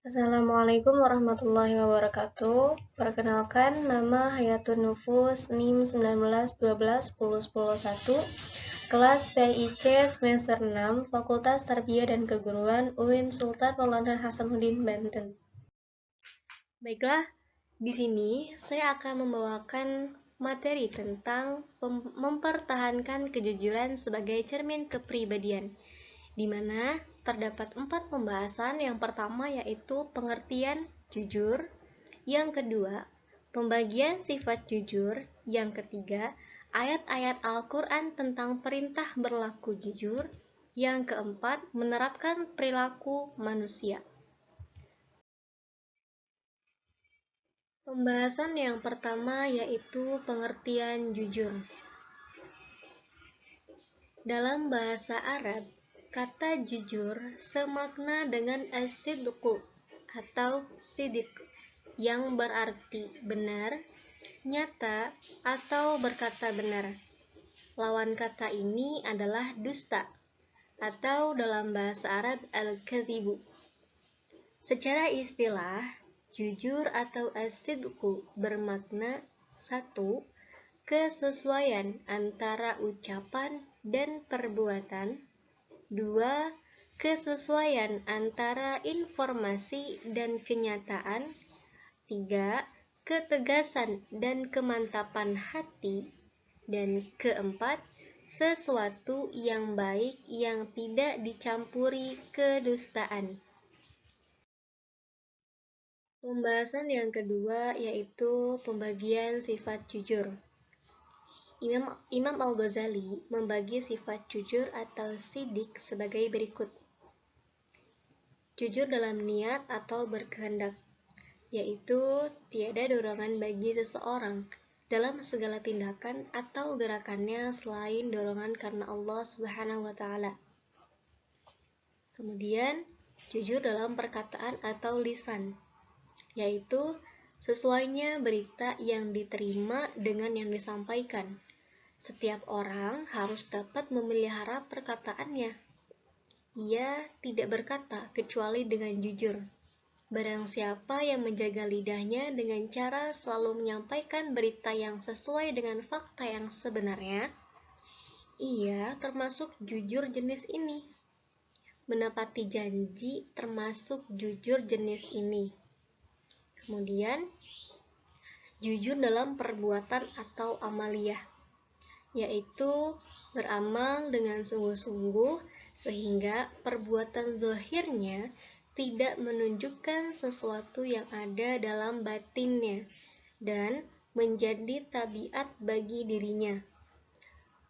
Assalamualaikum warahmatullahi wabarakatuh. Perkenalkan, nama Hayatun Nufus, NIM 19121101, kelas PIC semester 6, Fakultas Tarbiyah dan Keguruan, UIN Sultan Maulana Hasanuddin, Banten. Baiklah, di sini saya akan membawakan materi tentang mempertahankan kejujuran sebagai cermin kepribadian, di mana terdapat 4 pembahasan. Yang pertama yaitu pengertian jujur, yang kedua pembagian sifat jujur, yang ketiga ayat-ayat Al-Quran tentang perintah berlaku jujur, yang keempat menerapkan perilaku manusia. Pembahasan yang pertama yaitu pengertian jujur. Dalam bahasa Arab, kata jujur semakna dengan as-sidqu atau sidik, yang berarti benar, nyata, atau berkata benar. Lawan kata ini adalah dusta, atau dalam bahasa Arab al-kadzibu. Secara istilah, jujur atau as-sidqu bermakna 1. Kesesuaian antara ucapan dan perbuatan. 2. Kesesuaian antara informasi dan kenyataan. 3. Ketegasan dan kemantapan hati. Dan keempat, sesuatu yang baik yang tidak dicampuri kedustaan. Pembahasan yang kedua yaitu pembagian sifat jujur. Imam Al-Ghazali membagi sifat jujur atau sidik sebagai berikut. Jujur dalam niat atau berkehendak, yaitu tiada dorongan bagi seseorang dalam segala tindakan atau gerakannya selain dorongan karena Allah Subhanahu wa Ta'ala. Kemudian, jujur dalam perkataan atau lisan, yaitu sesuainya berita yang diterima dengan yang disampaikan. Setiap orang harus dapat memelihara perkataannya. Ia tidak berkata kecuali dengan jujur. Barang siapa yang menjaga lidahnya dengan cara selalu menyampaikan berita yang sesuai dengan fakta yang sebenarnya, ia termasuk jujur jenis ini. Menepati janji termasuk jujur jenis ini. Kemudian, jujur dalam perbuatan atau amaliyah, yaitu beramal dengan sungguh-sungguh sehingga perbuatan zahirnya tidak menunjukkan sesuatu yang ada dalam batinnya dan menjadi tabiat bagi dirinya.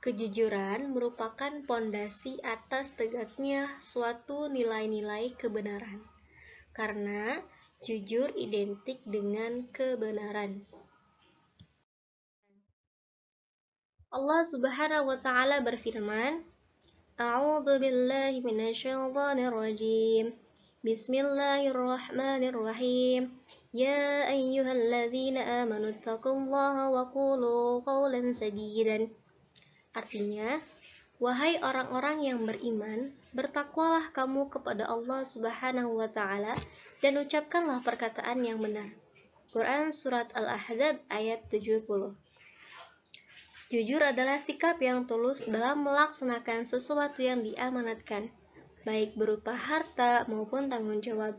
Kejujuran merupakan pondasi atas tegaknya suatu nilai-nilai kebenaran, karena jujur identik dengan kebenaran. Allah Subhanahu wa Ta'ala berfirman, A'udzu billahi minasyaitonir rajim. Bismillahirrahmanirrahim. Ya ayyuhalladzina amanu taqullaha wa qulu qawlan sadidan. Artinya, wahai orang-orang yang beriman, bertakwalah kamu kepada Allah Subhanahu wa Ta'ala dan ucapkanlah perkataan yang benar. Quran Surat Al-Ahzab ayat 70. Jujur adalah sikap yang tulus dalam melaksanakan sesuatu yang diamanatkan, baik berupa harta maupun tanggung jawab.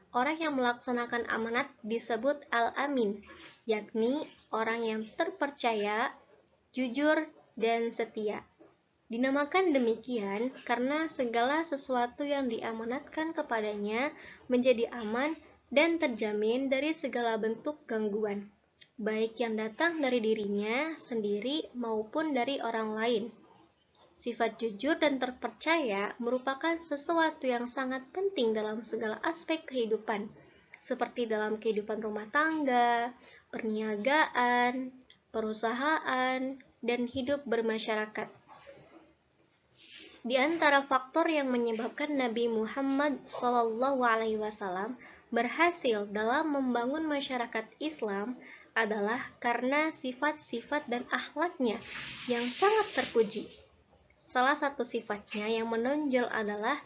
Orang yang melaksanakan amanat disebut al-amin, yakni orang yang terpercaya, jujur, dan setia. Dinamakan demikian karena segala sesuatu yang diamanatkan kepadanya menjadi aman dan terjamin dari segala bentuk gangguan, baik yang datang dari dirinya sendiri maupun dari orang lain. Sifat jujur dan terpercaya merupakan sesuatu yang sangat penting dalam segala aspek kehidupan, seperti dalam kehidupan rumah tangga, perniagaan, perusahaan, dan hidup bermasyarakat. Di antara faktor yang menyebabkan Nabi Muhammad SAW berhasil dalam membangun masyarakat Islam adalah karena sifat-sifat dan akhlaknya yang sangat terpuji. Salah satu sifatnya yang menonjol adalah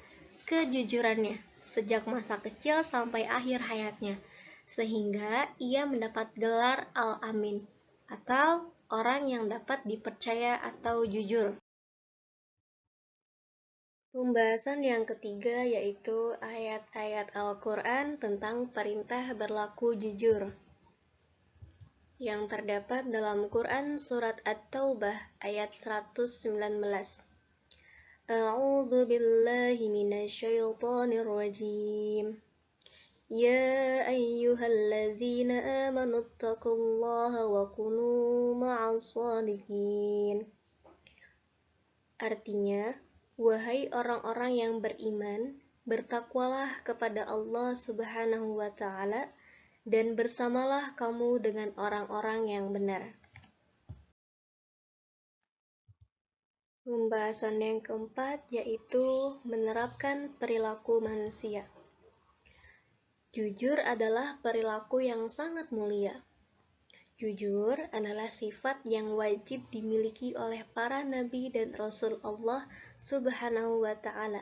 kejujurannya. sejak masa kecil sampai akhir hayatnya, sehingga ia mendapat gelar Al-Amin, atau orang yang dapat dipercaya atau jujur. Pembahasan yang ketiga yaitu ayat-ayat Al-Quran tentang perintah berlaku jujur, yang terdapat dalam Quran Surat At-Taubah ayat 119. A'udzu billahi minasyaitonir rajim. Ya ayyuhalladzina amanu taqullaha wa kunu ma'as shadiqin. Artinya, wahai orang-orang yang beriman, bertakwalah kepada Allah Subhanahu wa Ta'ala, dan bersamalah kamu dengan orang-orang yang benar. Pembahasan yang keempat yaitu menerapkan perilaku manusia. Jujur adalah perilaku yang sangat mulia. Jujur adalah sifat yang wajib dimiliki oleh para nabi dan rasul Allah Subhanahu wa Ta'ala,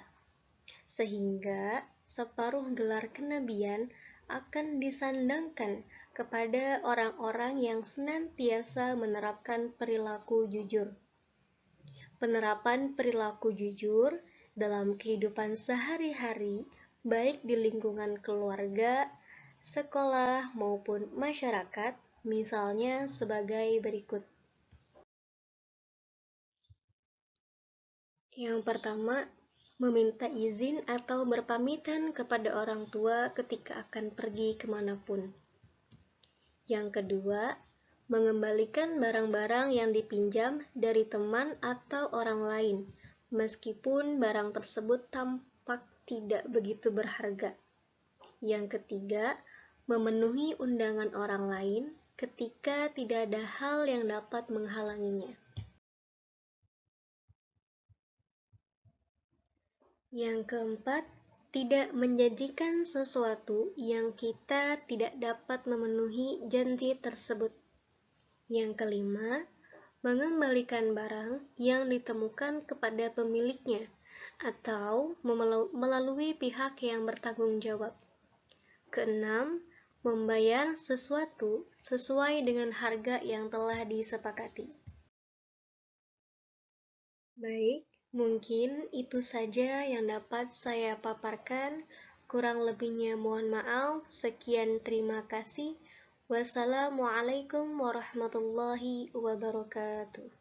sehingga separuh gelar kenabian akan disandangkan kepada orang-orang yang senantiasa menerapkan perilaku jujur. Penerapan perilaku jujur dalam kehidupan sehari-hari, baik di lingkungan keluarga, sekolah, maupun masyarakat, misalnya sebagai berikut. Yang pertama, meminta izin atau berpamitan kepada orang tua ketika akan pergi kemanapun. Yang kedua, mengembalikan barang-barang yang dipinjam dari teman atau orang lain, meskipun barang tersebut tampak tidak begitu berharga. Yang ketiga, memenuhi undangan orang lain ketika tidak ada hal yang dapat menghalanginya. Yang keempat, tidak menjanjikan sesuatu yang kita tidak dapat memenuhi janji tersebut. Yang kelima, mengembalikan barang yang ditemukan kepada pemiliknya atau melalui pihak yang bertanggung jawab. Keenam, membayar sesuatu sesuai dengan harga yang telah disepakati. Baik, mungkin itu saja yang dapat saya paparkan. Kurang lebihnya mohon maaf. Sekian, terima kasih. Wassalamualaikum warahmatullahi wabarakatuh.